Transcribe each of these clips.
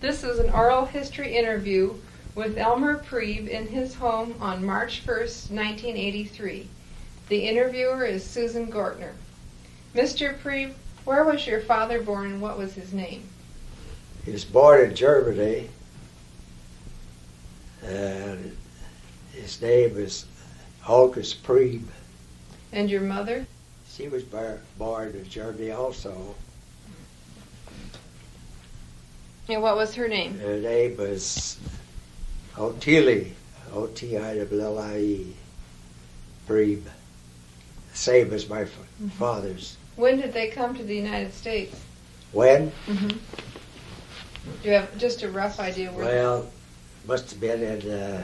This is an oral history interview with Elmer Priebe in his home on March 1st, 1983. The interviewer is Susan Gortner. Mr. Priebe, where was your father born and what was his name? He was born in Germany, and his name is August Priebe. And your mother? She was born in Germany also. And what was her name? Her name was Ottilie, O-T-I-L-L-I-E, Priebe, same as my father's. When did they come to the United States? When? Do you have just a rough idea where? Well, must have been in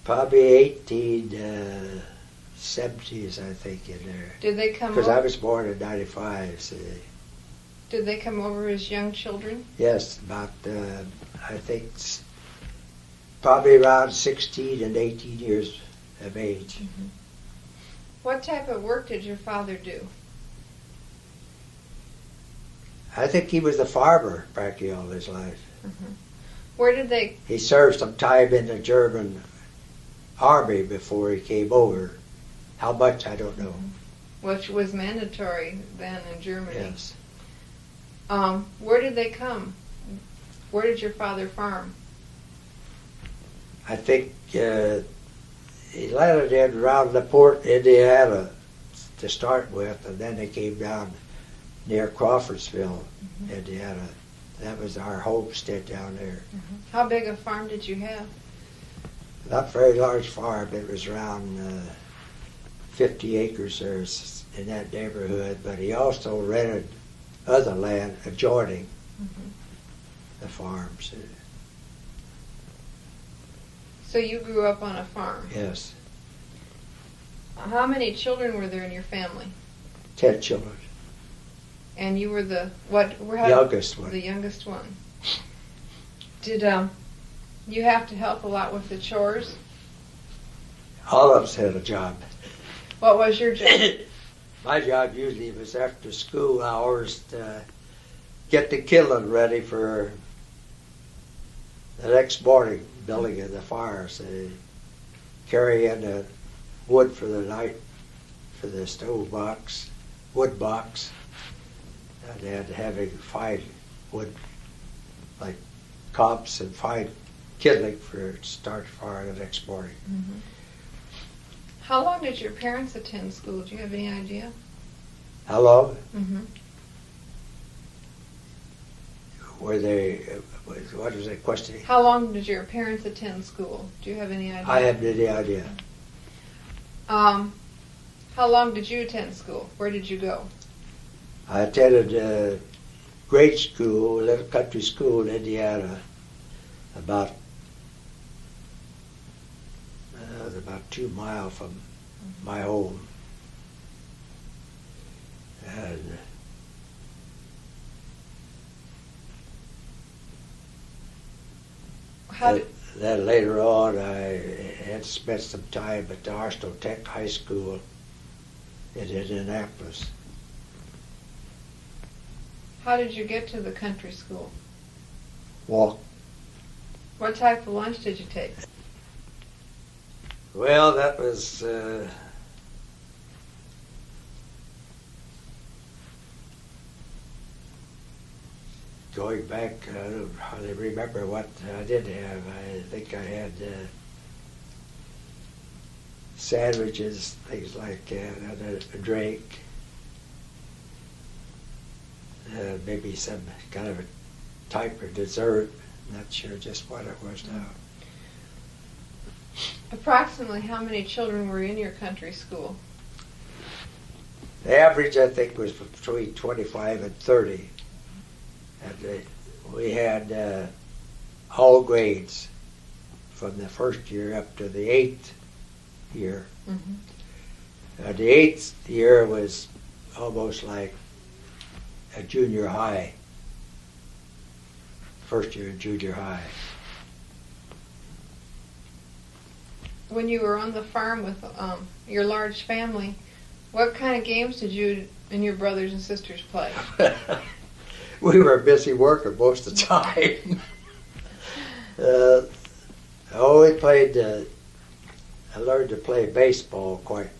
probably 1870s, I think, in there. Did they come Because over? I was born in 95, so Did they come over as young children? yes, about, I think, probably around 16 and 18 years of age. What type of work did your father do? I think he was a farmer practically all his life. Where did they? He served some time in the German army before he came over. How much, I don't know. Which was mandatory then in Germany. Yes. Where did they come? Where did your father farm? I think he landed in around LaPorte, Indiana to start with, and then they came down near Crawfordsville, Indiana. That was our homestead down there. How big a farm did you have? Not very large farm. It was around 50 acres there in that neighborhood, but he also rented other land adjoining the farms. So you grew up on a farm. Yes, How many children were there in your family? 10 children. And you were the Youngest one. The youngest one. Did you have to help a lot with the chores? All of us had a job. What was your job? My job usually was after school hours to get the kiln ready for the next morning, building of the fire. So carry in the wood for the night for the stove box, wood box. And then having fine wood, like copse and fine kindling for to start the fire the next morning. How long did your parents attend school? Do you have any idea? How long were they? What was that question? How long did your parents attend school? Do you have any idea? I have no idea. How long did you attend school? Where did you go? I attended grade school, a little country school in Indiana, about 2 miles from my home. And then later on, I had spent some time at the Arsenal Tech High School in Indianapolis. How did you get to the country school? Walk. What type of lunch did you take? Well, that was going back. I don't hardly remember what I did have. I think I had sandwiches, things like that, and a drink. Maybe some kind of a type of dessert. Not sure just what it was now. Approximately how many children were in your country school? The average, I think, was between 25 and 30. And we had all grades from the first year up to the 8th year. The 8th year was almost like a junior high. First year in junior high. When you were on the farm with your large family, what kind of games did you And your brothers and sisters play? We were busy working most of the time. We played, I learned to play baseball quite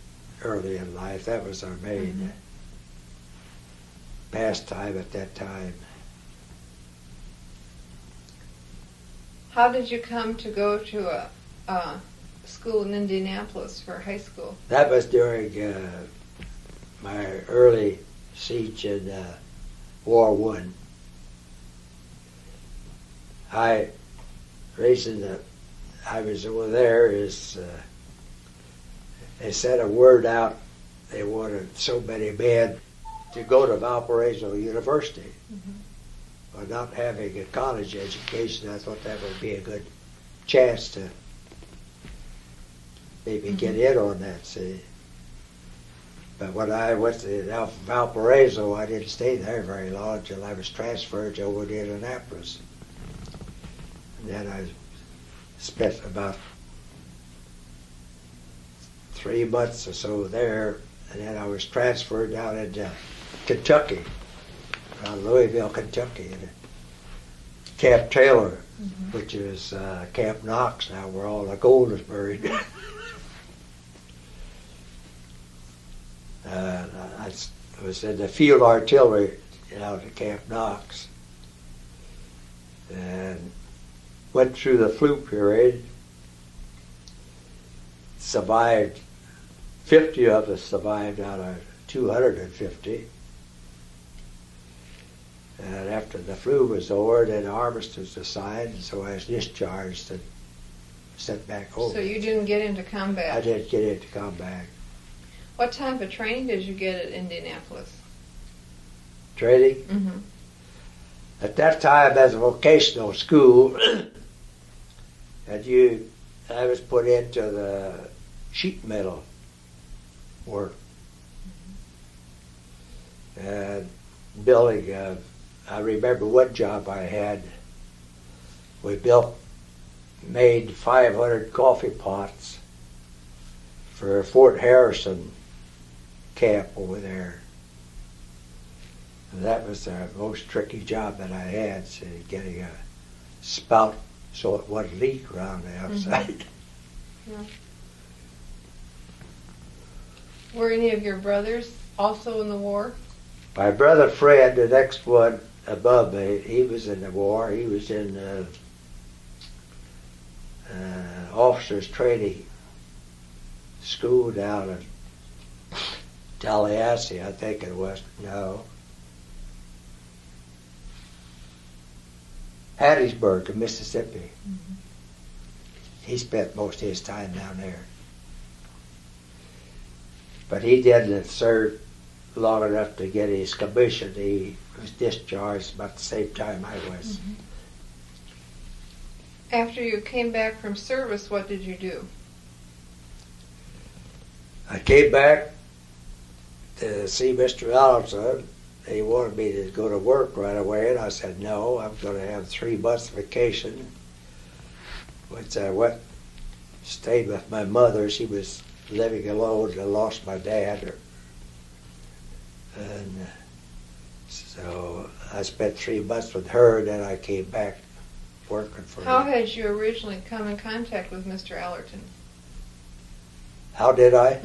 early in life. That was our main pastime at that time. How did you come to go to a school in Indianapolis for high school? That was during my early siege in War One. Reason that I was over there is they sent a word out. They wanted so many men to go to Valparaiso University. Or not having a college education, I thought that would be a good chance to maybe get in on that, see. But when I went to Valparaiso, I didn't stay there very long until I was transferred over to Indianapolis. And then I spent about 3 months or so there, and then I was transferred down into Kentucky, around Louisville, Kentucky, in Camp Taylor, which is Camp Knox now, where all the gold is buried. I was in the field artillery out at Camp Knox, and went through the flu period, survived, 50 of us survived out of 250. And after the flu was over, then armistice was signed, so I was discharged and sent back home. So you didn't get into combat? I didn't get into combat. What type of training did you get at Indianapolis? Training? At that time, as a vocational school, I was put into the sheet metal work and building. I remember one job I had. We made 500 coffee pots for Fort Harrison camp over there. And that was the most tricky job that I had, so getting a spout so it wouldn't leak around the outside. Yeah. Were any of your brothers also in the war? My brother Fred, the next one above me, he was in the war. He was in officers training school down in Tallahassee, I think it was. No. Hattiesburg in Mississippi. He spent most of his time down there. But he didn't serve long enough to get his commission. He was discharged about the same time I was. After you came back from service, what did you do? I came back to see Mr. Allison. He wanted me to go to work right away, and I said, no, I'm going to have 3 months vacation. Which I went, stayed with my mother. She was living alone. I lost my dad. And so I spent 3 months with her, and then I came back working for How her. had you originally come in contact with Mr. Allerton? How did I?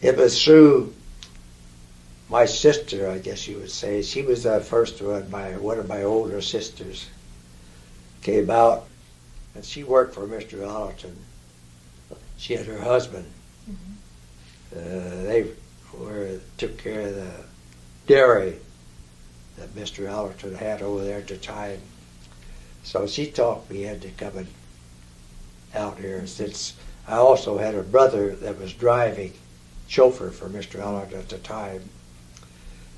It was through my sister, I guess you would say. She was the first one of my older sisters came out, and she worked for Mr. Allerton. She and her husband. They took care of the dairy that Mr. Allerton had over there at the time. So she talked me into coming out here, since I also had a brother that was driving chauffeur for Mr. Allerton at the time.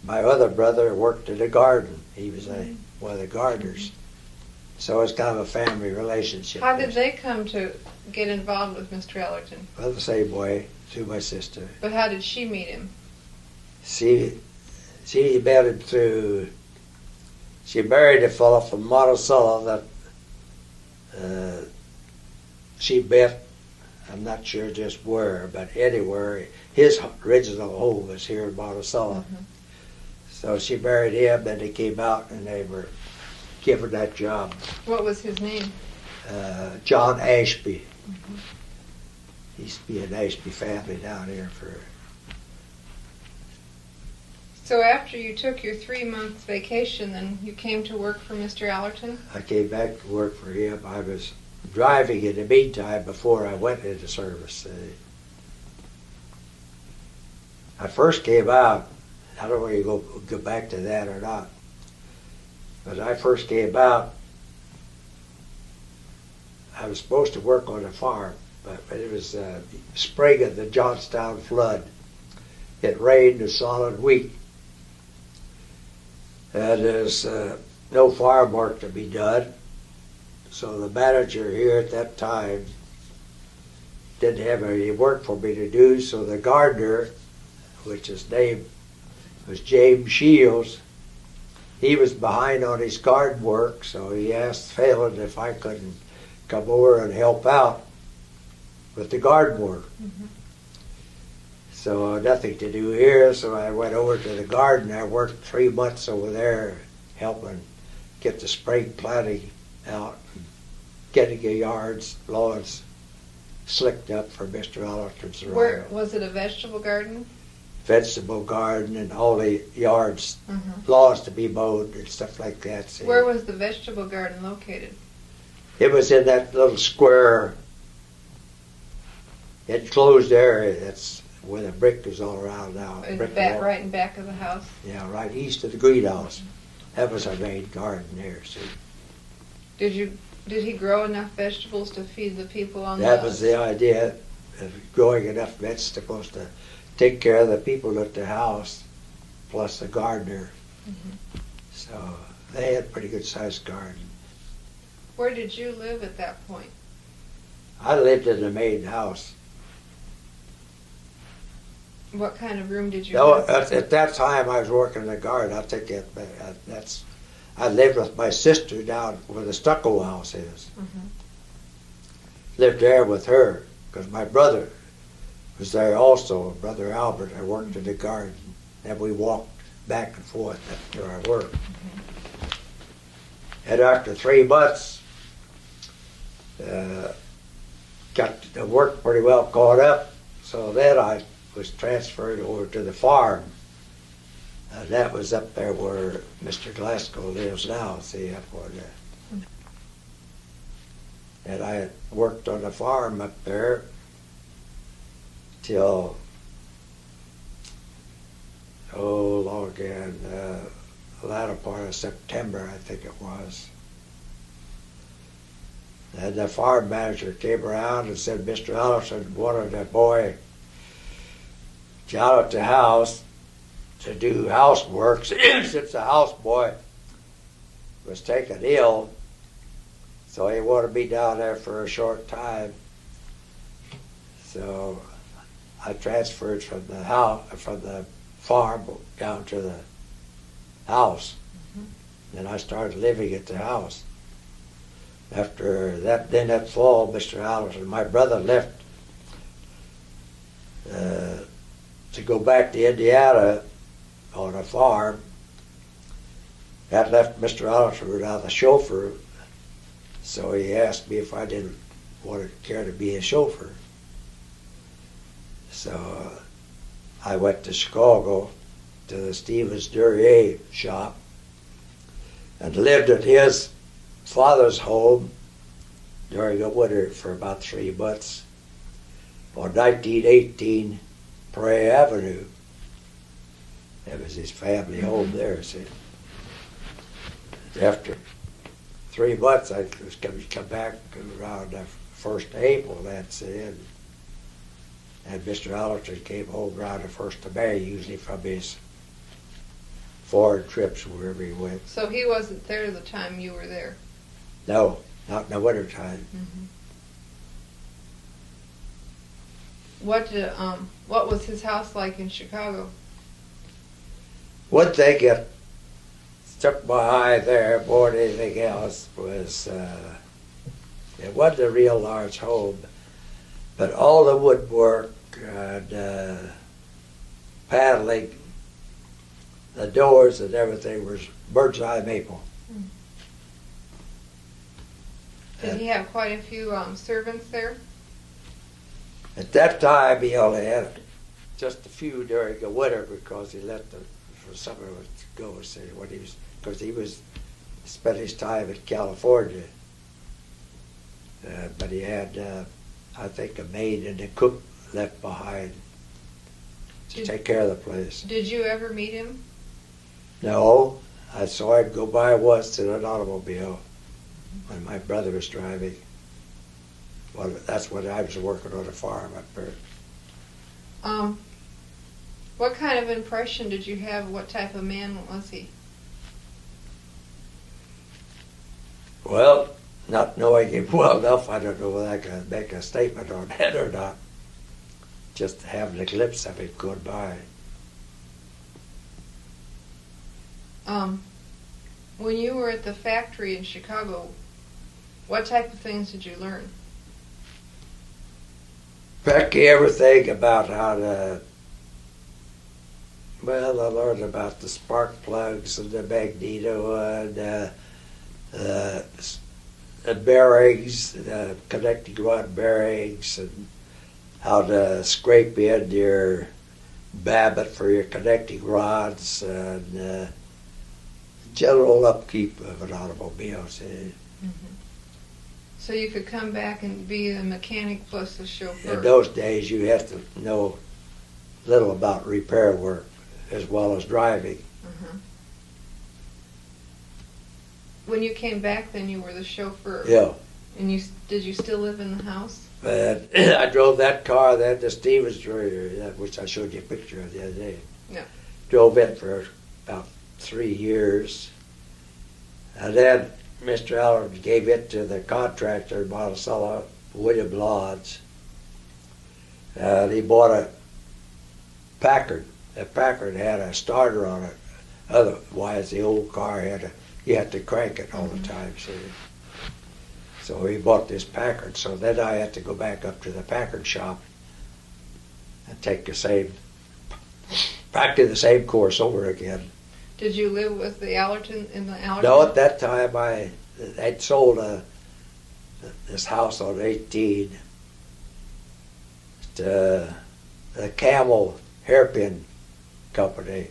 My other brother worked in the garden. He was one of the gardeners. So it's kind of a family relationship. How did they come to get involved with Mr. Allerton? Well, the same way, through my sister. But how did she meet him? She met him through, she married a fellow from Monticello that she met I'm not sure just where, but anywhere. His original home was here in Monticello. Mm-hmm. So she married him, and he came out, and they were given that job. What was his name? John Ashby. Mm-hmm. Used to be an Ashby family down here for. So after you took your 3-month vacation, then you came to work for Mr. Allerton? I came back to work for him. I was driving in the meantime before I went into service. I first came out, I don't know whether you go back to that or not, but I first came out, I was supposed to work on a farm, but it was spring of the Johnstown flood. It rained a solid week. And there's no farm work to be done. So the manager here at that time didn't have any work for me to do, so the gardener, which his name was James Shields, he was behind on his garden work, so he asked Phelan if I couldn't come over and help out with the garden work. Mm-hmm. So nothing to do here, so I went over to the garden. I worked 3 months over there helping get the spring planting out, and getting the lawns slicked up for Mr. Allerton's arrival. Where was it? A vegetable garden? Vegetable garden and all the yards, Mm-hmm. lawns to be mowed and stuff like that. See. Where was the vegetable garden located? It was in that little square enclosed area. That's where the brick is all around now. In Brick back, wall. right in back of the house? Yeah, right east of the greenhouse. That was our main garden there. See. Did he grow enough vegetables to feed the people on That was the idea, of growing enough vegetables to take care of the people at the house, plus the gardener. Mm-hmm. So they had a pretty good sized garden. Where did you live at that point? I lived in the main house. What kind of room did you No, have? at that time I was working in the garden. I'll take that. I lived with my sister down where the stucco house is. Mm-hmm. Lived there with her because my brother was there also. Brother Albert. I worked in the garden, and we walked back and forth after our work. Mm-hmm. And after 3 months, got the work pretty well caught up. So then I was transferred over to the farm. That was up there where Mr. Glasgow lives now, see, up on there. And I worked on the farm up there till, long again, the latter part of September, I think it was. And the farm manager came around and said, Mr. Allerton wanted a boy out at the house to do housework since the houseboy was taken ill, so he wanted me down there for a short time. So I transferred from the farm down to the house, and I started living at the house. After that, then that fall, Mr. Allerton, my brother left to go back to Indiana on a farm. That left Mr. Allerton without a chauffeur, so he asked me if I didn't want to care to be a chauffeur. So I went to Chicago to the Stevens Duryea shop and lived at his father's home during the winter for about 3 months on 1918 Prairie Avenue. That was his family home there, see. After 3 months, I was come back around the 1st of April, that's it. And Mr. Allerton came home around the 1st of May, usually from his foreign trips, wherever he went. So he wasn't there the time you were there? No, not in the wintertime. Mm-hmm. What was his house like in Chicago? One thing that struck my eye there more than anything else was it wasn't a real large home, But all the woodwork and paneling, the doors and everything was bird's eye maple. Did he have quite a few servants there? At that time, he only had just a few during the winter because he let the for summer go. So when because he was spent his time in California, but he had I think a maid and a cook left behind to take care of the place. Did you ever meet him? No, I saw him go by once in an automobile when my brother was driving. Well, that's when I was working on a farm up there. What kind of impression did you have? What type of man was he? Well, not knowing him well enough, I don't know whether I can make a statement on that or not. Just having a glimpse of him going by. When you were at the factory in Chicago, what type of things did you learn? Becky, everything about how to, well, I learned about the spark plugs and the magneto and the bearings, the connecting rod bearings, and how to scrape in your babbitt for your connecting rods, and general upkeep of an automobile. So you could come back and be the mechanic plus the chauffeur. In those days, you had to know little about repair work as well as driving. When you came back, then you were the chauffeur. Yeah. And did you still live in the house? But I drove that car then to Stevens, Georgia, which I showed you a picture of the other day. Yeah. Drove it for about 3 years. And then Mr. Allen gave it to the contractor in Monticello, William Lodge. And he bought a Packard. The Packard had a starter on it. Otherwise, the old car you had to crank it all the time. So he bought this Packard. So then I had to go back up to the Packard shop and take back to the same course over again. Did you live with the Allerton in the Allerton? No, at that time I'd sold this house on 18 to the Camel Hairpin Company.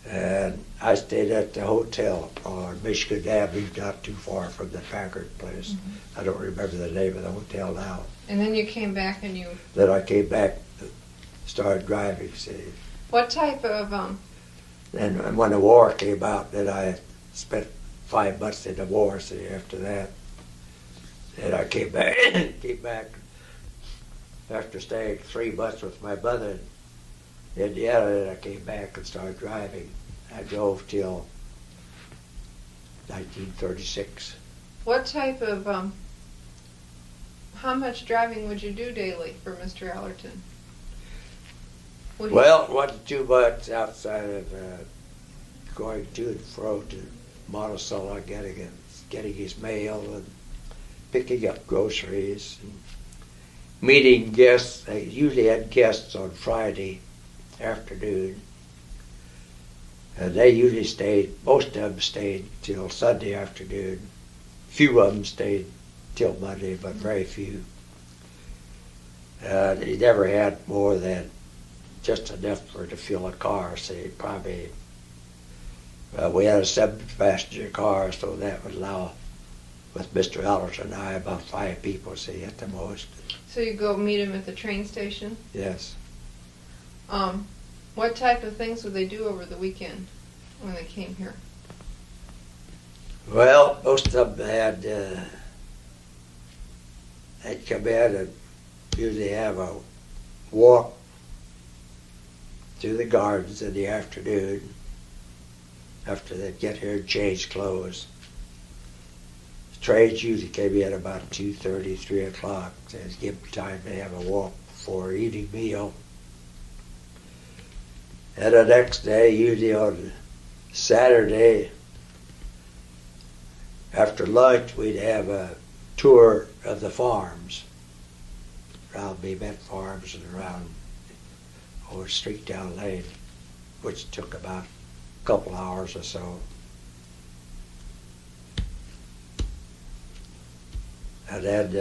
And I stayed at the hotel on Michigan Avenue, not too far from the Packard place. I don't remember the name of the hotel now. And then you came back and Then I came back, started driving, see. What type of And when the war came out, then I spent 5 months in the war, see, after that. And I came back after staying 3 months with my mother in Indiana, and I came back and started driving. I drove till 1936. What type of how much driving would you do daily for Mr. Allerton? Well, it wasn't too much outside of going to and fro to Monticello, getting his mail and picking up groceries and meeting guests. They usually had guests on Friday afternoon, and they usually stayed, most of them stayed till Sunday afternoon. Few of them stayed till Monday, but very few. He never had more than just enough to fill a car, say probably, we had a 7-passenger car, so that would allow, with Mr. Allerton and I, about 5 people, say, at the most. So you go meet him at the train station? Yes. What type of things would they do over the weekend when they came here? Well, most of them they'd come in and usually have a walk through the gardens in the afternoon after they'd get here and change clothes. The trains usually came in about 2:30, 3 o'clock. So it'd give them time to have a walk before eating meal. And the next day, usually on Saturday, after lunch, we'd have a tour of the farms. around Bemet Farms and around over Streettown Lane, which took about a couple hours or so. And then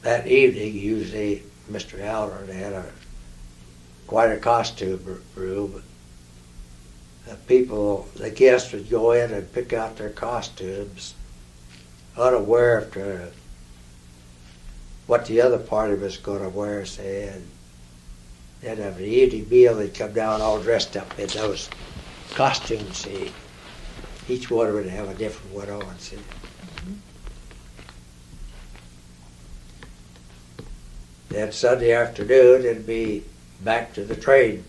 that evening, usually Mr. Aller had quite a costume room. The guests would go in and pick out their costumes, unaware of what the other party was going to wear, say, and then after the evening meal, they'd come down all dressed up in those costumes, see. Each one would have a different one on, see. Then Sunday afternoon, it'd be back to the train.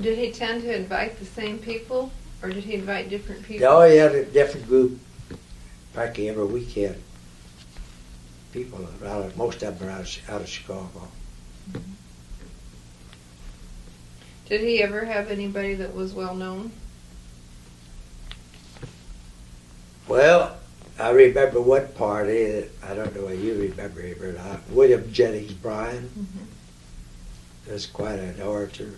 Did he tend to invite the same people, or did he invite different people? No, he had a different group practically every weekend. People, most of them are out of Chicago. Did he ever have anybody that was well known? Well, I remember one party that I don't know whether you remember him or not. William Jennings Bryan was quite an orator.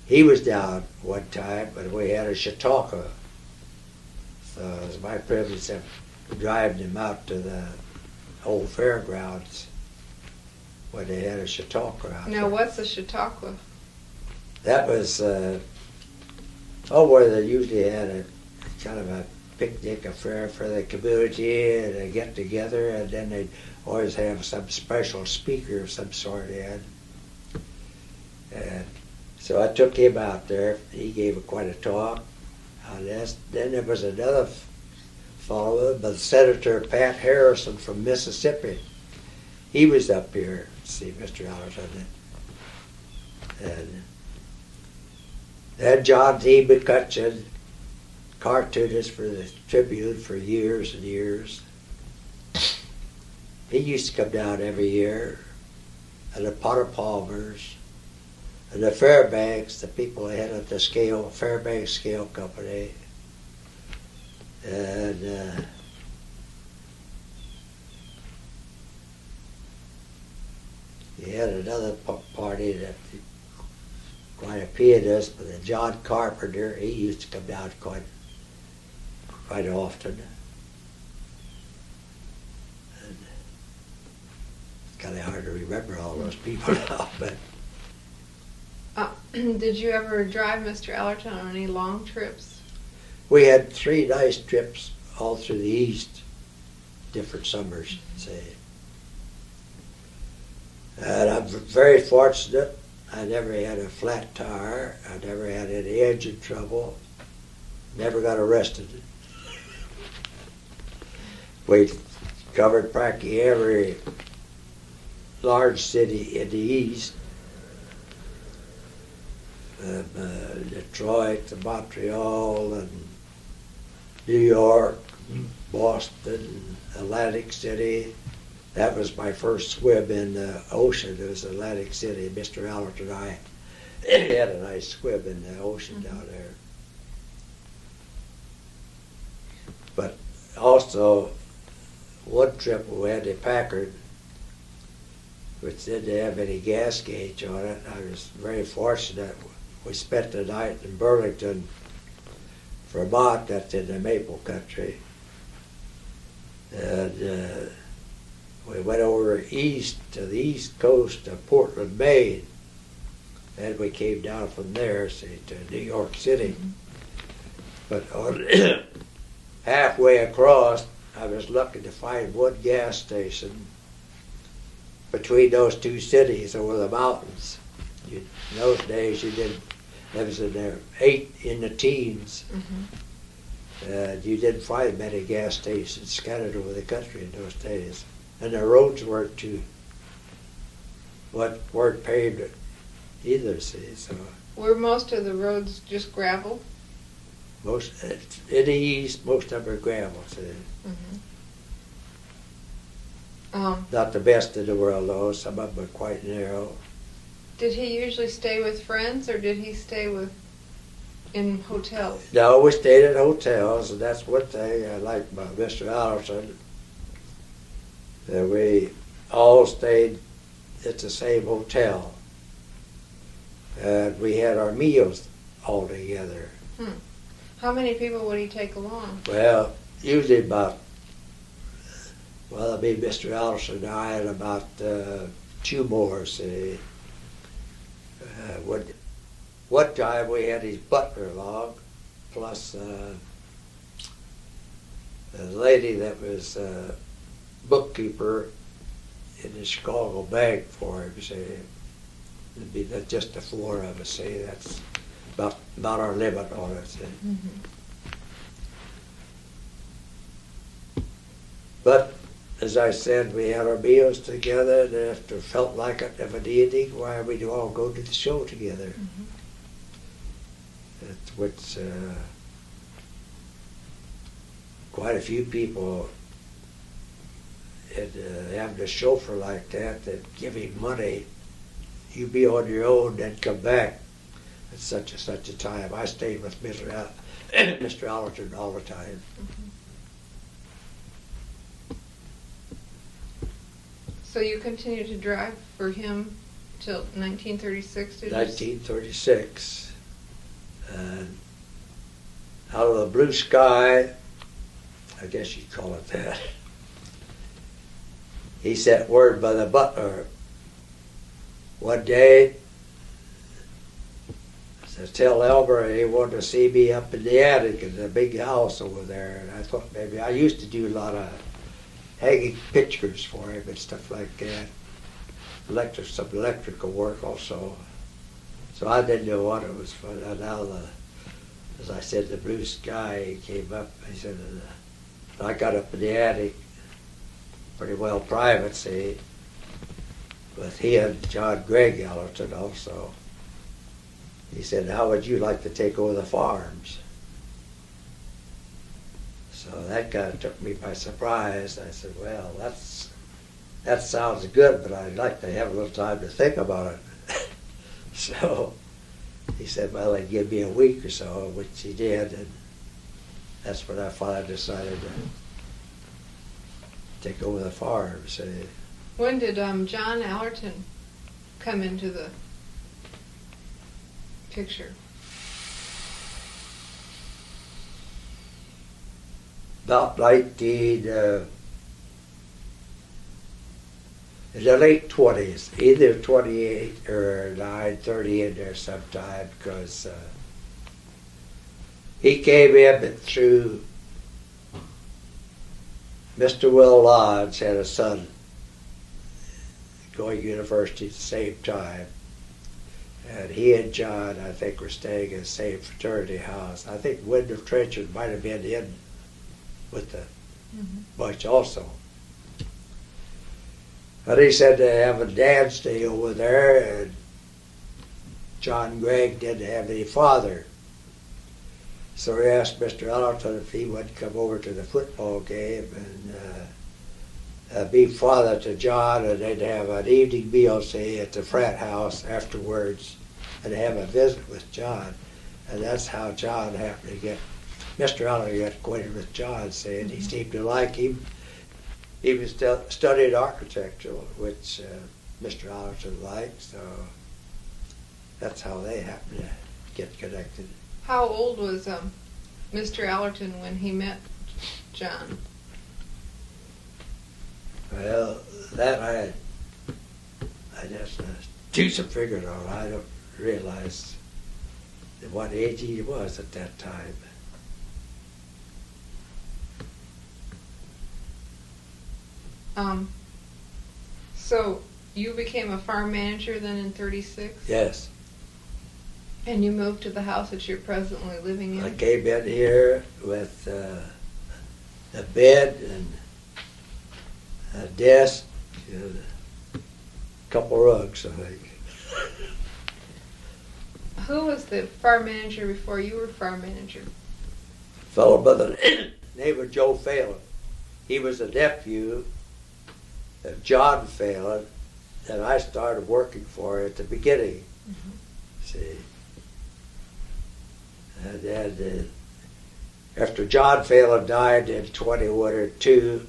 He was down one time, but we had a Chautauqua. So it was my privilege of driving him out to the old fairgrounds when they had a Chautauqua out Now, there. what's a Chautauqua? That was, where they usually had a kind of a picnic affair for the community and a get together, and then they'd always have some special speaker of some sort in. And so I took him out there. He gave quite a talk on this. Then there was another fellow, but Senator Pat Harrison from Mississippi. He was up here to see Mr. Allerton. And then John T. McCutcheon, cartoonist for the Tribune for years and years. He used to come down every year. And the Potter Palmers. And the Fairbanks, the people that had the Fairbanks Scale Company. And he had another party that quite a pianist, but then John Carpenter, he used to come down quite often. And it's kind of hard to remember all those people now, but Did you ever drive Mr. Allerton on any long trips? we had 3 nice trips all through the East, different summers, say. And I'm very fortunate. I never had a flat tire. I never had any engine trouble. Never got arrested. We covered practically every large city in the East. Detroit, and Montreal, and New York, Boston, Atlantic City. That was my first swim in the ocean. It was Atlantic City. Mr. Allerton and I had a nice swim in the ocean down there. But also, one trip we had to Packard, which didn't have any gas gauge on it. I was very fortunate. We spent the night in Burlington, Vermont. That's in the maple country. And we went over east to the east coast of Portland, Maine. And we came down from there, say, to New York City. But on halfway across, I was lucky to find one gas station between those 2 cities over the mountains. In those days, there was in the teens. You didn't find many gas stations scattered over the country in those days. And the roads weren't paved either, see, so. Were most of the roads just gravel? Most, in the East, most of them are gravel, see. Not the best in the world, though. Some of them are quite narrow. Did he usually stay with friends, or did he stay in hotels? No, we stayed at hotels, and that's one thing I liked about Mr. Allerton. And we all stayed at the same hotel. And we had our meals all together. How many people would he take along? Well, usually about, Mr. Allison and I and about 2 more, see. One time we had his butler along, plus a lady that was bookkeeper in the Chicago bank for him, see. It'd be just the 4 of us, see. That's about our limit on it, see. But as I said, we had our meals together, and if it felt like it of an evening, why we'd all go to the show together. Which quite a few people having a chauffeur like that give him money. You be on your own, then come back at such a time. I stayed with Mr. Allerton all the time. So you continued to drive for him till 1936? 1936. And out of the blue sky, I guess you'd call it that, he sent word by the butler one day to tell Elmer he wanted to see me up in the attic in the big house over there. And I thought maybe I used to do a lot of hanging pictures for him and stuff like that. Some electrical work also. So I didn't know what it was for. And now, as I said, the blue sky came up. He said, I got up in the attic, pretty well private, see, with he and John Gregg Allerton also. He said, how would you like to take over the farms? So that kind of took me by surprise. I said, well, that sounds good, but I'd like to have a little time to think about it. So he said, well, he'd give me a week or so, which he did, and that's when I finally decided to take over the farms. When did John Allerton come into the picture? About 19, in the late 20s, either 28 or 9:30 in there sometime, because he came in through Mr. Will Lodge had a son going to university at the same time. And he and John, I think, were staying in the same fraternity house. I think Wyndham Trenchard might have been in with the bunch also. But he said they have a dance day over there, and John Gregg didn't have any father. So he asked Mr. Allerton if he would come over to the football game and be father to John, and they'd have an evening meal, say, at the frat house afterwards, and have a visit with John. And that's how John happened to get, Mr. Allerton got acquainted with John, saying he seemed to like him. He was studying architecture, which Mr. Allerton liked, so that's how they happened to get connected. How old was Mr. Allerton when he met John? Well, that I just do some figuring on. I don't realize at what age he was at that time. So you became a farm manager then in 36? Yes. And you moved to the house that you're presently living in? I came in here with a bed and a desk and a couple rugs, I think. Who was the farm manager before you were farm manager? A fellow by the name of Joe Phelan. He was a nephew of John Phelan, and I started working for him at the beginning. See. And then after John Phelan died in 2002,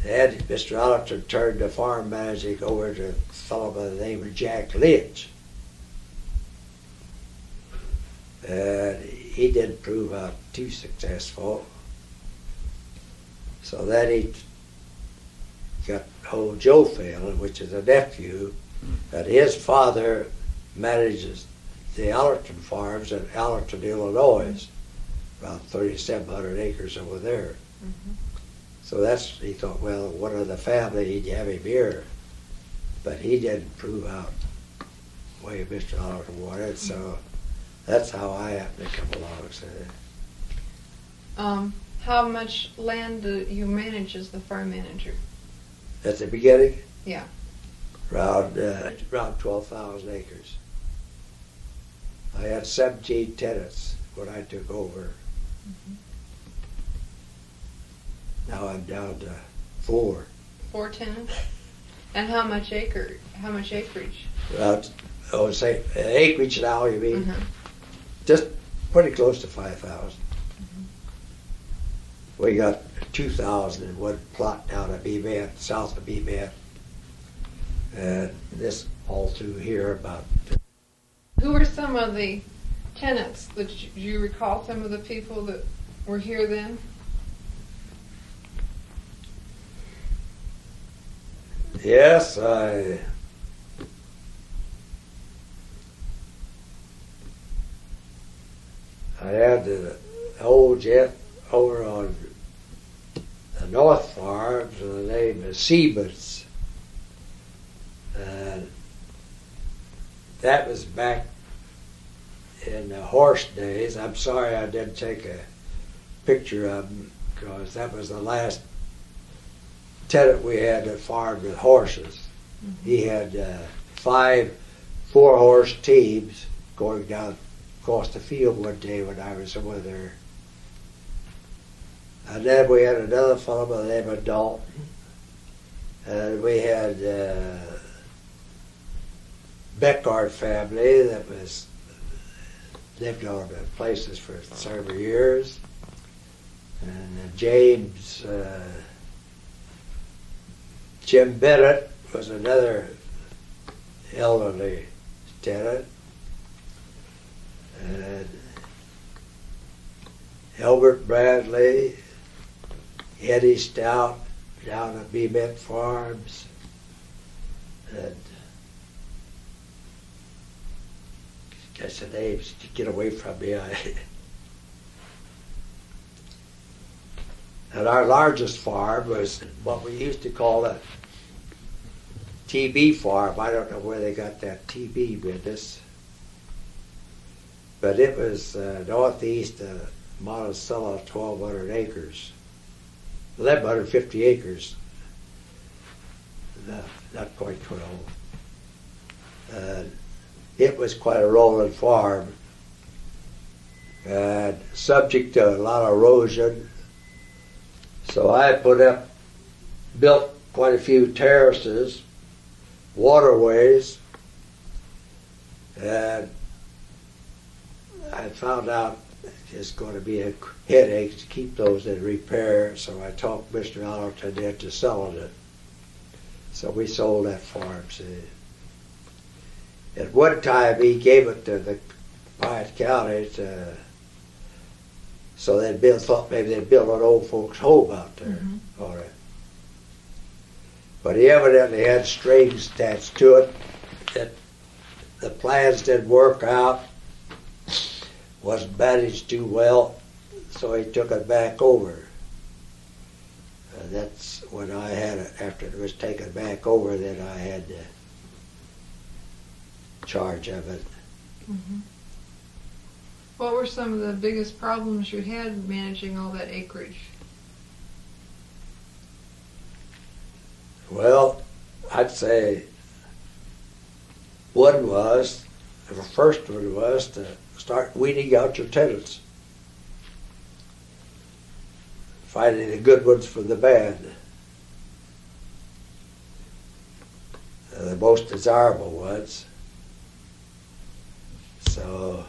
Then Mr. Allerton turned the farm managing over to a fellow by the name of Jack Lynch. And he didn't prove out too successful. So then he got old Joe Phelan, which is a nephew, and his father manages the Allerton farms in Allerton, Illinois, about 3,700 acres over there. Mm-hmm. So he thought, well, one of the family, he'd have him here. But he didn't prove out the way Mr. Allerton wanted, so that's how I happened to come along. So, how much land do you manage as the farm manager? at the beginning, Yeah. around 12,000 acres. I had 17 tenants when I took over. Mm-hmm. Now I'm down to 4. 4 tenants? And how much acreage? Say acreage now, you mean? Mm-hmm. Just pretty close to 5,000. We got 2,000 in one plot down at Beeman, south of Beeman. And this all through here about. Who were some of the tenants? Do you recall some of the people that were here then? Yes, I had the old jet over on the North Farm, so the name is Siemens. And that was back in the horse days. I'm sorry I didn't take a picture of them because that was the last tenant we had that farmed with horses. Mm-hmm. He had 5 4-horse teams going down across the field one day when I was over there. And then we had another fellow by the name of Dalton. And we had Beckard family that lived on the places for several years. And James, Jim Bennett was another elderly tenant. And Albert Bradley, Eddie Stout down at Beemet Farms, and that's the names to get away from me. And our largest farm was what we used to call a TB farm. I don't know where they got that TB business, but it was northeast of Monticello, 1,200 acres. 1,150 acres, not quite 12. It was quite a rolling farm, and subject to a lot of erosion. So I built quite a few terraces, waterways, and I found out it's going to be a headache to keep those in repair, so I talked Mr. Allerton into selling it. So we sold that farm. See. At one time, he gave it to the Piatt County so thought maybe they'd build an old folks' home out there. Mm-hmm. All right. But he evidently had strings attached to it that the plans didn't work out. Wasn't managed too well, so he took it back over. That's when I had it. After it was taken back over, then I had charge of it. Mm-hmm. What were some of the biggest problems you had managing all that acreage? Well, I'd say the first one was to start weeding out your tenants. Finding the good ones from the bad. The most desirable ones. So,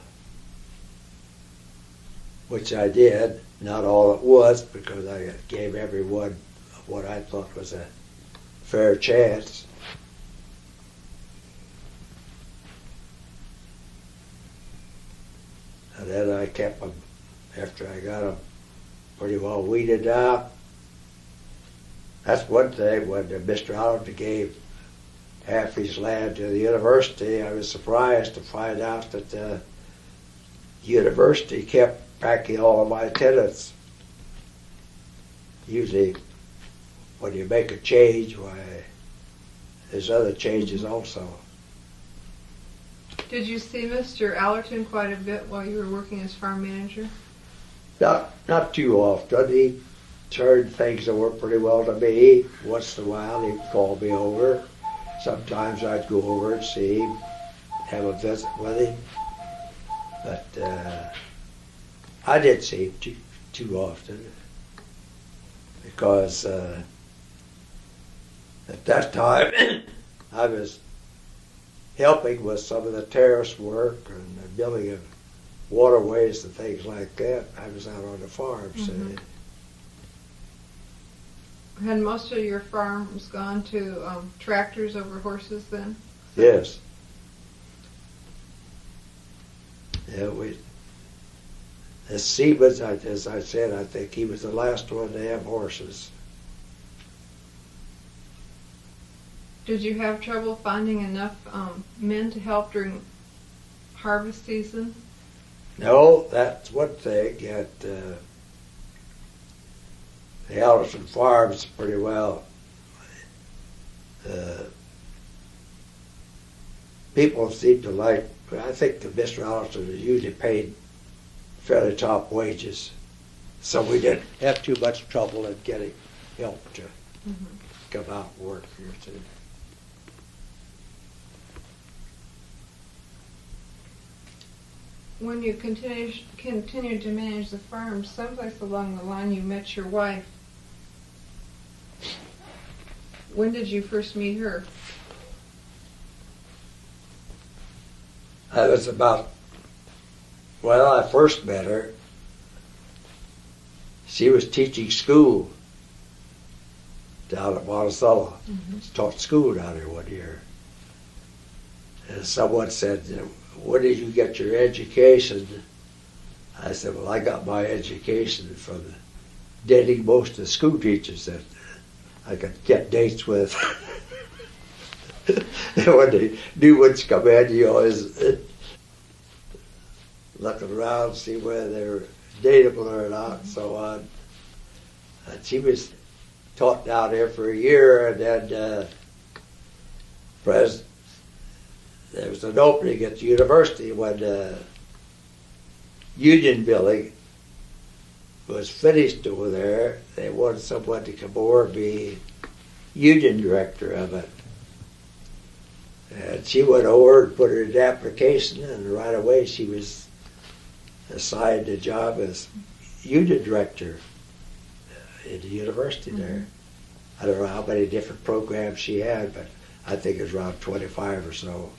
which I did, not all at once, because I gave everyone what I thought was a fair chance. And then I kept them, after I got them pretty well weeded out. That's one thing, when Mr. Allen gave half his land to the university, I was surprised to find out that the university kept packing all of my tenants. Usually, when you make a change, why, there's other changes also. Did you see Mr. Allerton quite a bit while you were working as farm manager? Not too often. He turned things over pretty well to me. Once in a while, he'd call me over. Sometimes I'd go over and see him, have a visit with him. But I didn't see him too often, because at that time I was helping with some of the terrace work and the building of waterways and things like that. I was out on the farm. Mm-hmm. Had most of your farms gone to tractors over horses then? Yes. Yeah, as Siemens, as I said, I think he was the last one to have horses. Did you have trouble finding enough men to help during harvest season? No, that's one thing. At the Allison Farms, pretty well. People seem to like. I think that Mr. Allison is usually paid fairly top wages, so we didn't have too much trouble in getting help to come out and work here too. When you continued to manage the farm, someplace along the line you met your wife. When did you first meet her? I was about, well, I first met her. She was teaching school down at Monticello. She taught school down here one year. And someone said, "Where did you get your education?" I said, "Well, I got my education from dating most of the school teachers that I could get dates with." When the new ones come in, you always looking around, see whether they're dateable or not, and so on. And she was taught down there for a year, and then there was an opening at the university when the union building was finished over there. They wanted someone to come over and be union director of it. And she went over and put in an application, and right away she was assigned a job as union director at the university there. I don't know how many different programs she had, but I think it was around 25 or so.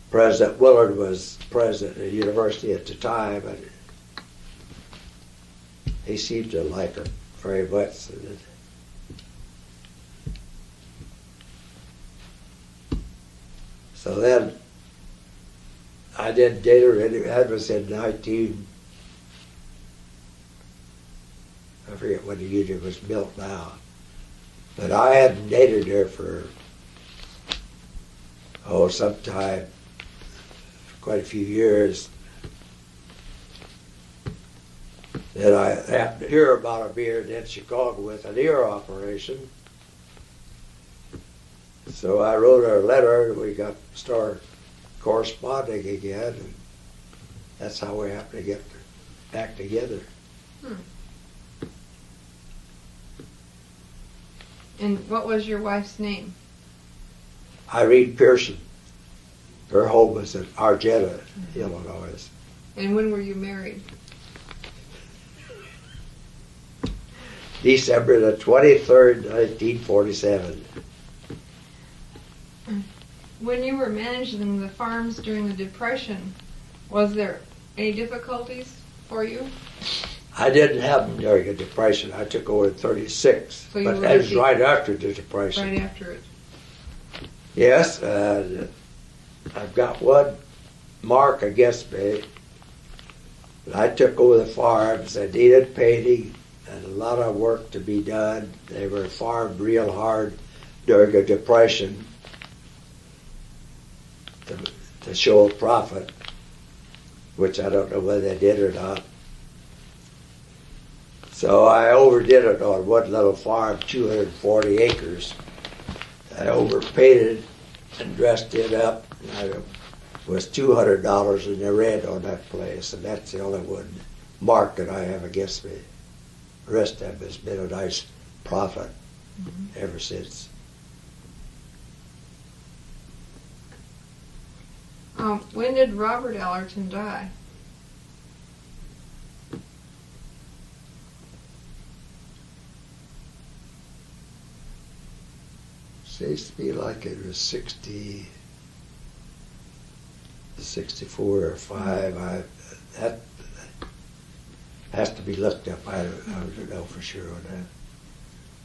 President Willard was president of the university at the time, and he seemed to like her very much. So then I didn't date her. That was in I forget when the union was built now. But I hadn't dated her for, some time, quite a few years. Then I happened to hear about her being in Chicago with an ear operation. So I wrote her a letter, and we started corresponding again, and that's how we happened to get back together. And what was your wife's name? Irene Pearson. Her home was in Argenta, Illinois. And when were you married? December the 23rd, 1947. When you were managing the farms during the Depression, was there any difficulties for you? I didn't have them during the Depression. I took over in 36, So you but were that was at the- right after the Depression. Right after it. Yes, I've got one mark against me. I took over the farms. They needed painting and a lot of work to be done. They were farmed real hard during the Depression to show a profit, which I don't know whether they did or not. So I overdid it on one little farm, 240 acres. I overpainted and dressed it up. And I was $200 in the red on that place, and that's the only one mark that I have against me. The rest of them has been a nice profit ever since. When did Robert Allerton die? Seems to me like it was 64 or 5. That has to be looked up. I don't know for sure on that.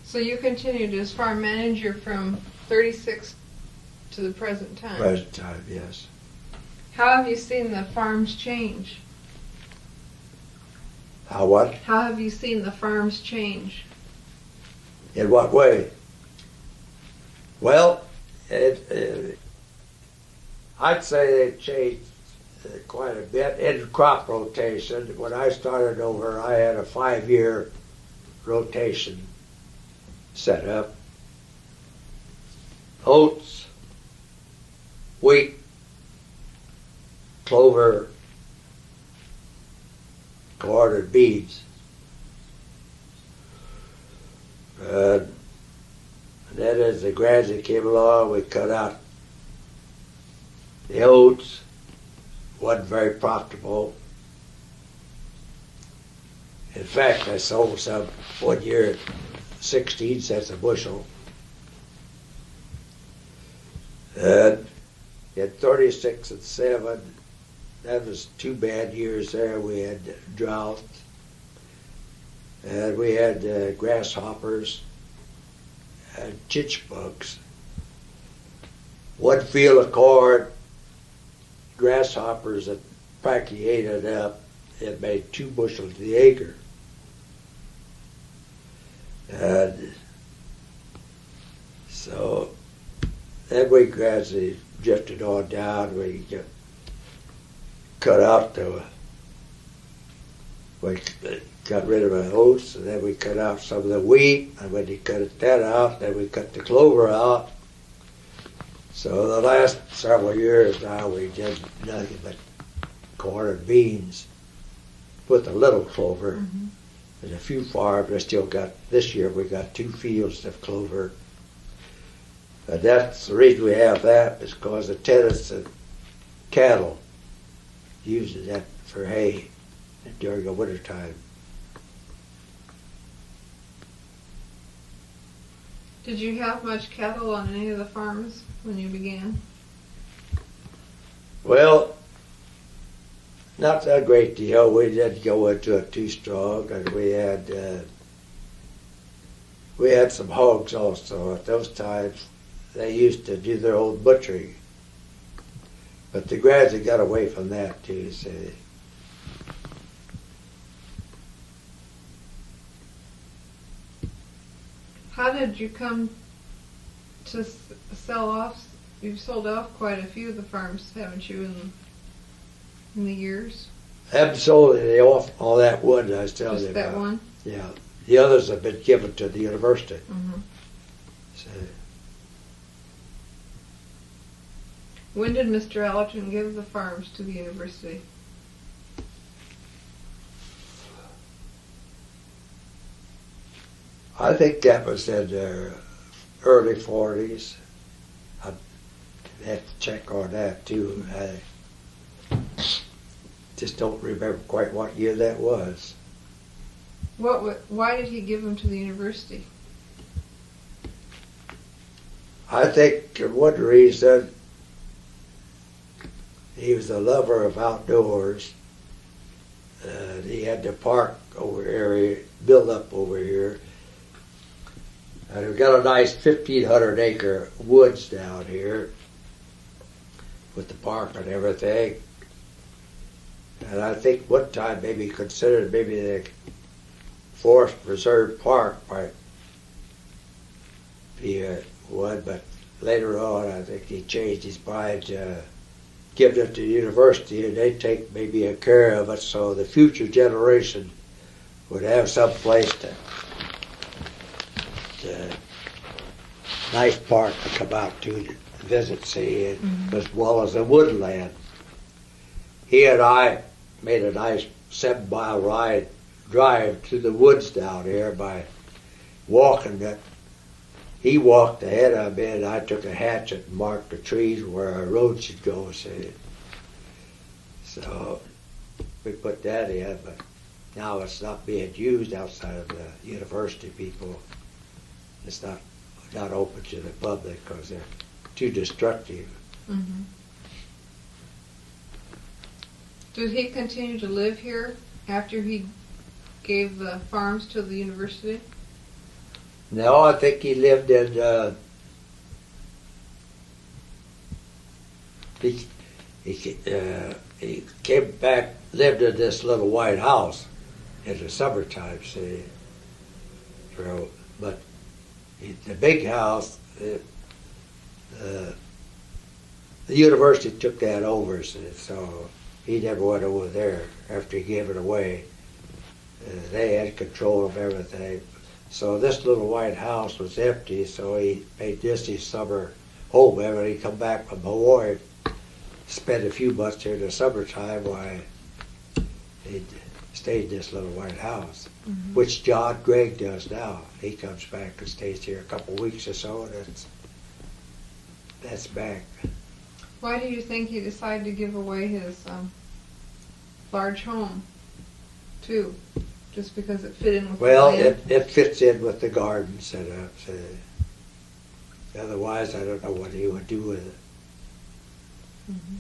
So you continued as farm manager from 36 to the present time. Present time, yes. How have you seen the farms change? How what? How have you seen the farms change? In what way? Well, I'd say they've changed quite a bit in crop rotation. When I started over, I had a 5-year rotation set up. Oats, wheat, clover, corn, and beans. And then as the graduate came along, we cut out the oats. Wasn't very profitable. In fact, I sold some one year at 16 cents a bushel. And in 36 and 7, that was 2 bad years there. We had drought, and we had grasshoppers and chitch bugs. One field of corn, grasshoppers that practically ate it up. It made 2 bushels to the acre. And so then we gradually drifted on down. We cut out we got rid of the oats, and then we cut out some of the wheat, and when you cut that out, then we cut the clover out. So the last several years now we did nothing but corn and beans with a little clover. Mm-hmm. There's a few farms I still got. This year we got 2 fields of clover. And that's the reason we have that, is because the tenants and cattle uses that for hay during the winter time. Did you have much cattle on any of the farms when you began? Well, not a great deal. We didn't go into it too strong, and we had some hogs also. At those times, they used to do their own butchering, but the gradually got away from that too. So. How did you come to sell off? You've sold off quite a few of the farms, haven't you, in the years? Absolutely, all that wood I was telling you Just about. that one? Yeah, the others have been given to the university. Mm-hmm. So, When did Mr. Allerton give the farms to the university? I think that was in the early 40s. I'd have to check on that too. I just don't remember quite what year that was. Why did he give them to the university? I think one reason, he was a lover of outdoors. He had to park over area, built up over here. And we've got a nice 1,500 acre woods down here with the park and everything. And I think one time maybe considered maybe the Forest Preserve Park might be one, but later on I think he changed his mind, giving it to the university, and they take maybe a care of it so the future generation would have some place to nice park to come out to visit, see, and, as well as the woodland. He and I made a nice 7-mile drive to the woods down here by walking it. He walked ahead of me, and I took a hatchet and marked the trees where our road should go, see. So we put that in, but now it's not being used outside of the university people. It's not open to the public because they're too destructive. Mm-hmm. Did he continue to live here after he gave the farms to the university? No, I think he lived in, he came back, lived in this little white house in the summertime, see. So, but the big house, the university took that over, so he never went over there after he gave it away. They had control of everything. So this little white house was empty, so he made this his summer home. When he come back from Hawaii, spent a few months here in the summertime while he'd stayed in this little white house, which John Gregg does now. He comes back and stays here a couple weeks or so, and that's back. Why do you think he decided to give away his large home, too? Just because it fit in with the land? It fits in with the garden setup. So otherwise, I don't know what he would do with it. Mm-hmm.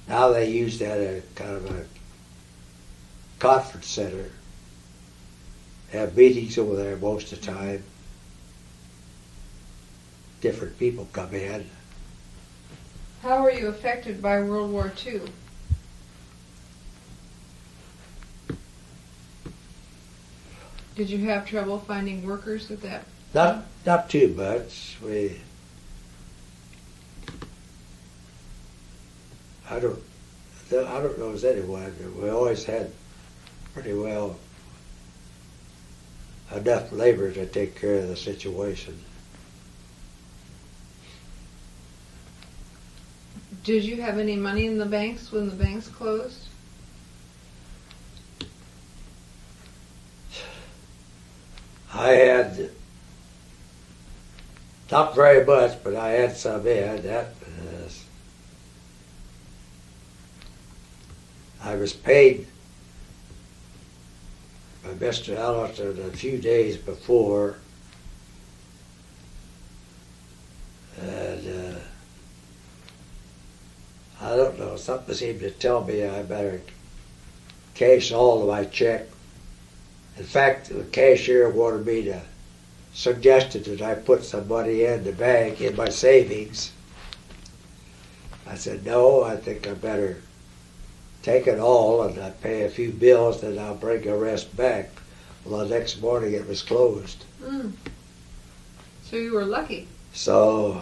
Now they use that as kind of a conference center. They have meetings over there most of the time. Different people come in. How were you affected by World War II? Did you have trouble finding workers at that? Not too much. I don't know as anyone. We always had pretty well enough labor to take care of the situation. Did you have any money in the banks when the banks closed? I had not very much, but I had some in that. I was paid by Mr. Allerton a few days before, and I don't know, something seemed to tell me I better cash all of my check. In fact, the cashier wanted me to, suggested that I put some money in the bank in my savings. I said, no, I think I better take it all and I pay a few bills, then I'll bring the rest back. Well, the next morning it was closed. Mm. So you were lucky. So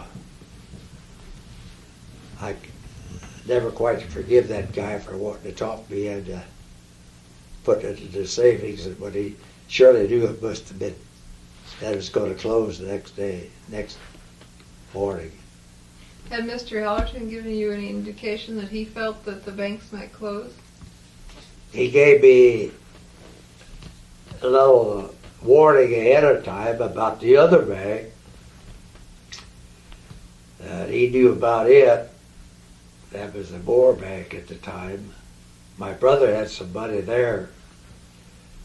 I never quite forgive that guy for wanting to talk me into putting it into savings, but he surely knew it must have been that it was going to close the next morning. Had Mr. Allerton given you any indication that he felt that the banks might close? He gave me a little warning ahead of time about the other bank. He knew about it. That was the Moore Bank at the time. My brother had some money there,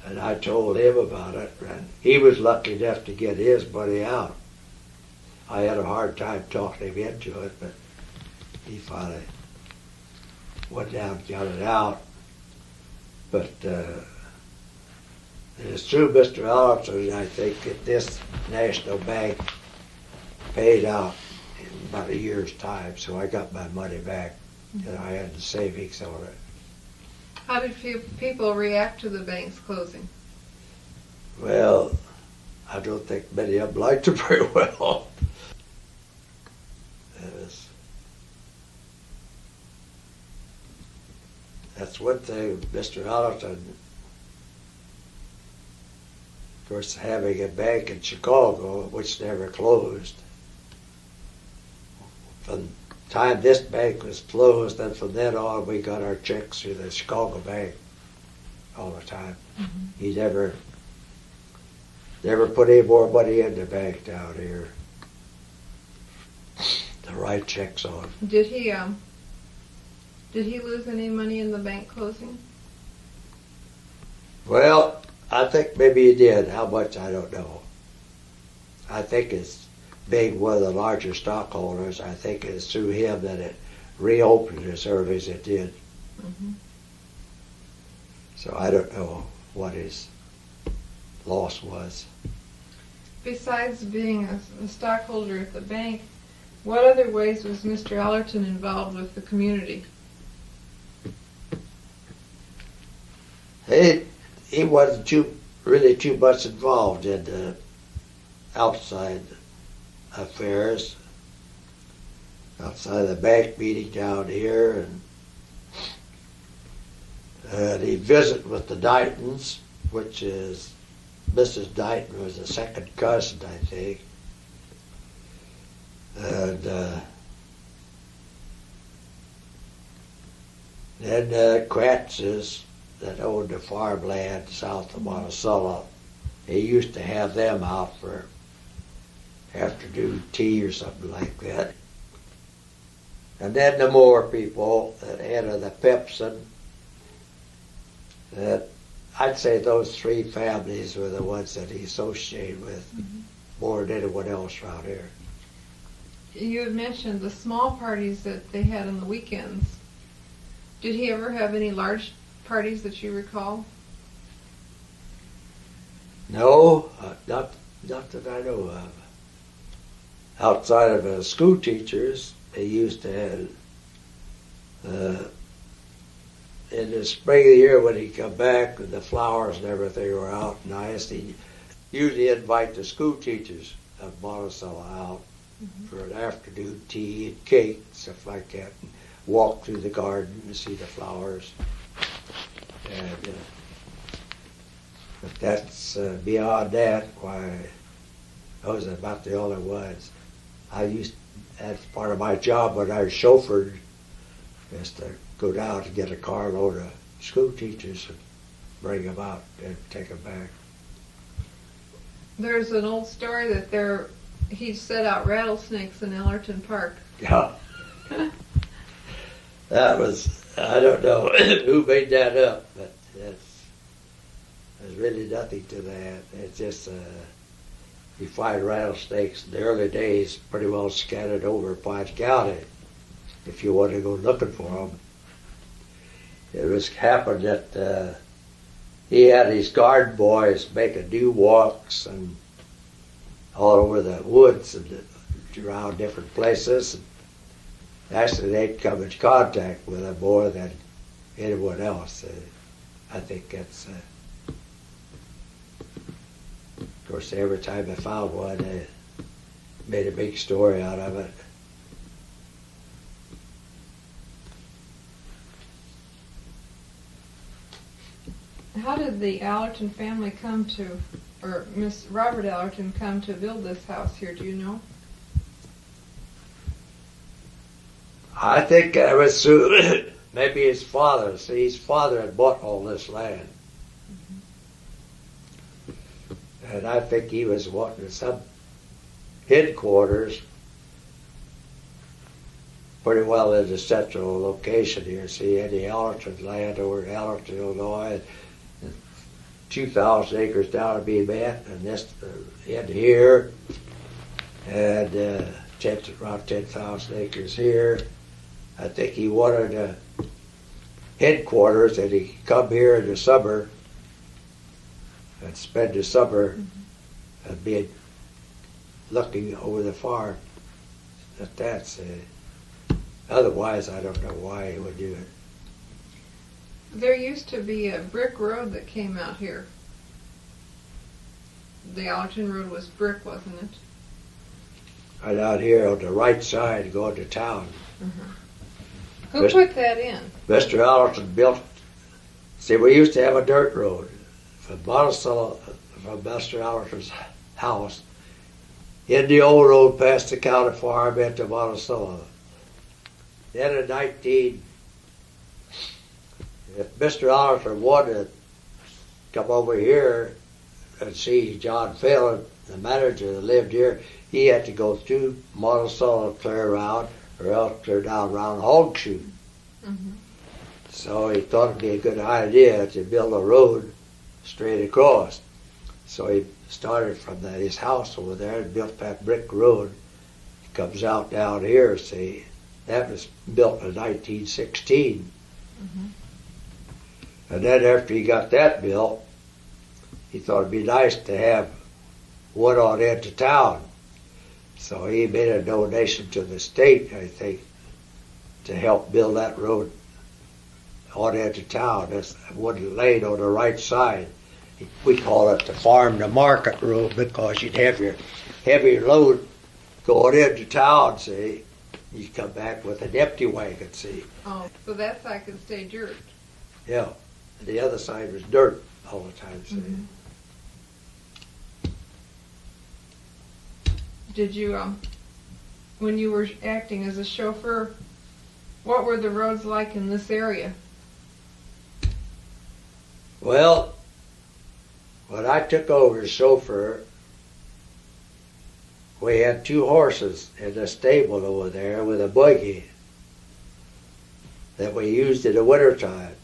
and I told him about it, and he was lucky enough to get his money out. I had a hard time talking him into it, but he finally went down and got it out. But It's through Mr. Allerton, I think, that this National Bank paid out in about a year's time, so I got my money back, and I had the savings on it. How did people react to the bank's closing? Well, I don't think many of them liked it very well. That's one thing, Mr. Allerton, of course, having a bank in Chicago, which never closed. From the time this bank was closed, and from then on, we got our checks through the Chicago bank all the time. Mm-hmm. He never put any more money in the bank down here to write checks on. Did he lose any money in the bank closing? Well, I think maybe he did. How much, I don't know. I think it's being one of the larger stockholders. I think it's through him that it reopened as early as it did. Mm-hmm. So I don't know what his loss was. Besides being a stockholder at the bank, what other ways was Mr. Allerton involved with the community? He wasn't really too much involved in the outside affairs, outside the bank meeting down here, and he visited with the Dightons, which is Mrs. Dighton was a second cousin, I think, and then Kratzes that owned the farmland south of Monticello. He used to have them out for afternoon tea or something like that. And then the Moore people that entered the Pepsin, that I'd say those three families were the ones that he associated with more than anyone else around here. You had mentioned the small parties that they had on the weekends. Did he ever have any large parties that you recall? No, not that I know of. Outside of the school teachers, they used to have, in the spring of the year when he'd come back, and the flowers and everything were out nice, he'd usually invite the school teachers of Monticello out for an afternoon tea and cake, stuff like that, and walk through the garden to see the flowers. And but that's beyond that. Why, those are about the only ones. That's part of my job when I was chauffeured, is to go down and get a carload of school teachers and bring them out and take them back. There's an old story that he set out rattlesnakes in Allerton Park. Yeah. That was, I don't know who made that up, but there's really nothing to that. It's just, you find rattlesnakes in the early days pretty well scattered over Pine County if you want to go looking for them. It was happened that he had his garden boys making new walks and all over the woods and around different places. And actually, they'd come in contact with him more than anyone else. I think that's, of course, every time I found one, they made a big story out of it. How did the Allerton family come to, or Miss Robert Allerton come to build this house here? Do you know? I think it was through maybe his father. See, his father had bought all this land. And I think he was wanting some headquarters pretty well in the central location here. See, any Allerton land over in Allerton, Illinois, 2,000 acres down to be met, and this in here, and around 10,000 acres here. I think he wanted a headquarters, and he come here in the summer and spend the summer and be looking over the farm at that. Otherwise, I don't know why he would do it. There used to be a brick road that came out here. The Allerton Road was brick, wasn't it? Right out here on the right side going to town. Who put that in? Mr. Allerton built, see, we used to have a dirt road from Monticello, from Mr. Allerton's house, in the old road past the county farm into Monticello. Then in if Mr. Allerton wanted to come over here and see John Phelan, the manager that lived here, he had to go through Monticello clear around, or else clear down around Hogshoe. So he thought it'd be a good idea to build a road straight across. So he started from his house over there and built that brick road. It comes out down here, see. That was built in 1916. And then after he got that built, he thought it'd be nice to have one on into town. So he made a donation to the state, I think, to help build that road on into town. That's one lane on the right side. We call it the farm to market road because you'd have your heavy load going into town, see. You come back with an empty wagon, see. Oh, so that side could stay dirt. Yeah. And the other side was dirt all the time, see. Did you, when you were acting as a chauffeur, what were the roads like in this area? Well, when I took over as chauffeur, we had 2 horses in the stable over there with a buggy that we used in the wintertime.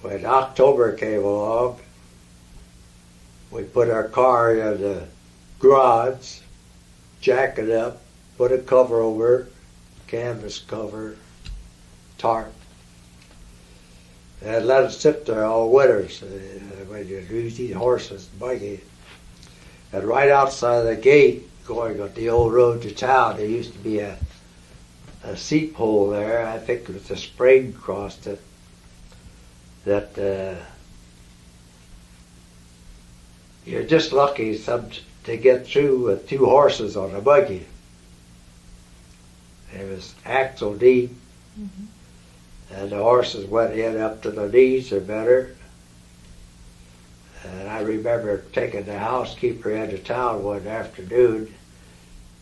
When October came along, we put our car in the garage, jack it up, put a cover over it, canvas cover, tarp, and let it sit there all winter. So when you use these horses, buggy. And right outside the gate, going on the old road to town, there used to be a seat pole there. I think it was a spring crossed it. That you're just lucky to get through with 2 horses on a buggy. It was axle deep, and the horses went in up to the knees or better. And I remember taking the housekeeper into town one afternoon,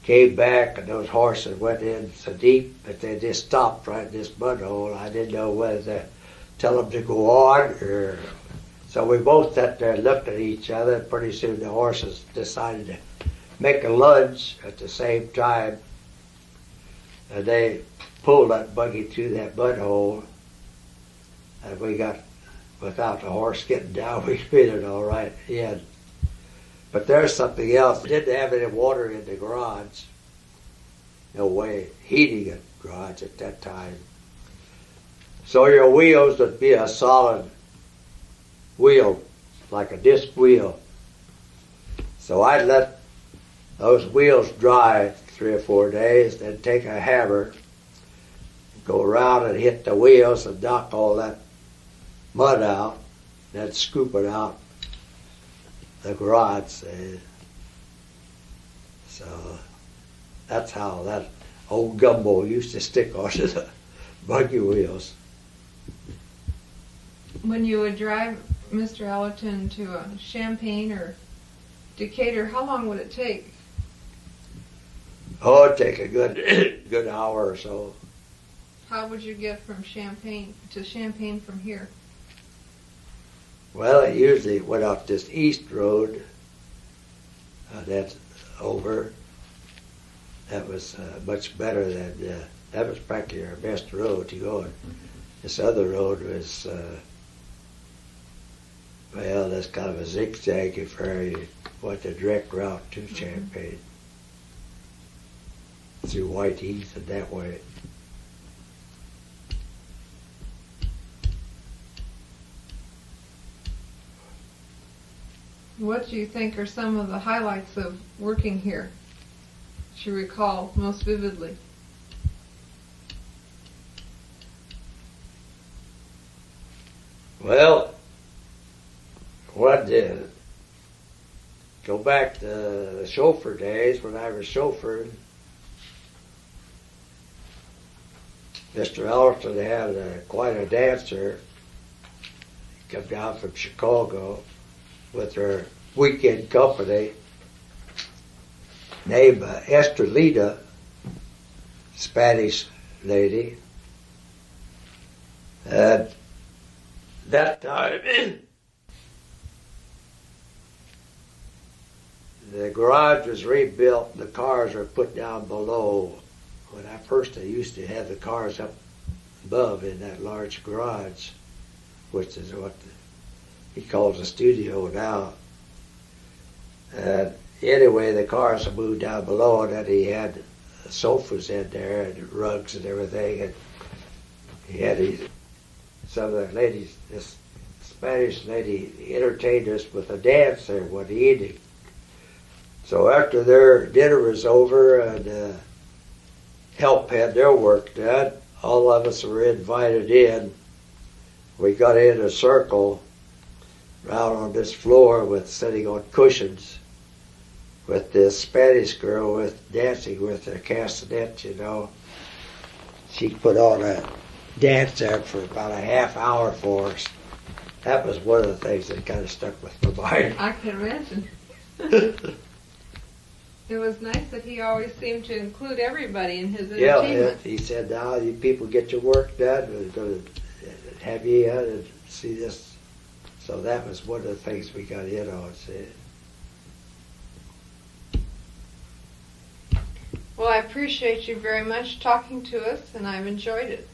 came back, and those horses went in so deep that they just stopped right in this mud hole. I didn't know whether to tell them to go on, or so we both sat there and looked at each other, and pretty soon the horses decided to make a lunge at the same time, and they pulled that buggy through that mud hole, and we got, without the horse getting down, we made it all right at the end. But there's something else. We didn't have any water in the garage. No way heating a garage at that time. So your wheels would be a solid wheel, like a disc wheel. So I'd let those wheels dry 3 or 4 days, then take a hammer, go around and hit the wheels and knock all that mud out, then scoop it out the garage. So that's how that old gumbo used to stick onto the buggy wheels. When you would drive Mr. Allerton to Champaign or Decatur, how long would it take? Oh, it'd take a good hour or so. How would you get from Champaign to Champaign from here? Well, I usually went out this east road. That's over. That was much better than, that was practically our best road to go on. This other road was, well, that's kind of a zigzag if you went the direct route to Champaign. Through White Heath and that way. What do you think are some of the highlights of working here that you recall most vividly? Well, what did go back to the chauffeur days when I was chauffeuring. Mr. Ellerton had quite a dancer. He come down from Chicago with her weekend company named Estrelita, Spanish lady. And that time, the garage was rebuilt and the cars were put down below. When I first I used to have the cars up above in that large garage, which is what he calls a studio now. And anyway, the cars have moved down below, and then he had sofas in there and rugs and everything. And he had some of the ladies, this Spanish lady entertained us with a dance there one evening. So after their dinner was over and help had their work done, all of us were invited in. We got in a circle around on this floor with sitting on cushions with this Spanish girl with dancing with a castanet, you know. She put on a dance there for about a half hour for us. That was one of the things that kind of stuck with my mind. I can imagine. It was nice that he always seemed to include everybody in his entertainment. Yeah, he said, now you people get your work done, we're going to have you in and see this. So that was one of the things we got in on. See. Well, I appreciate you very much talking to us, and I've enjoyed it.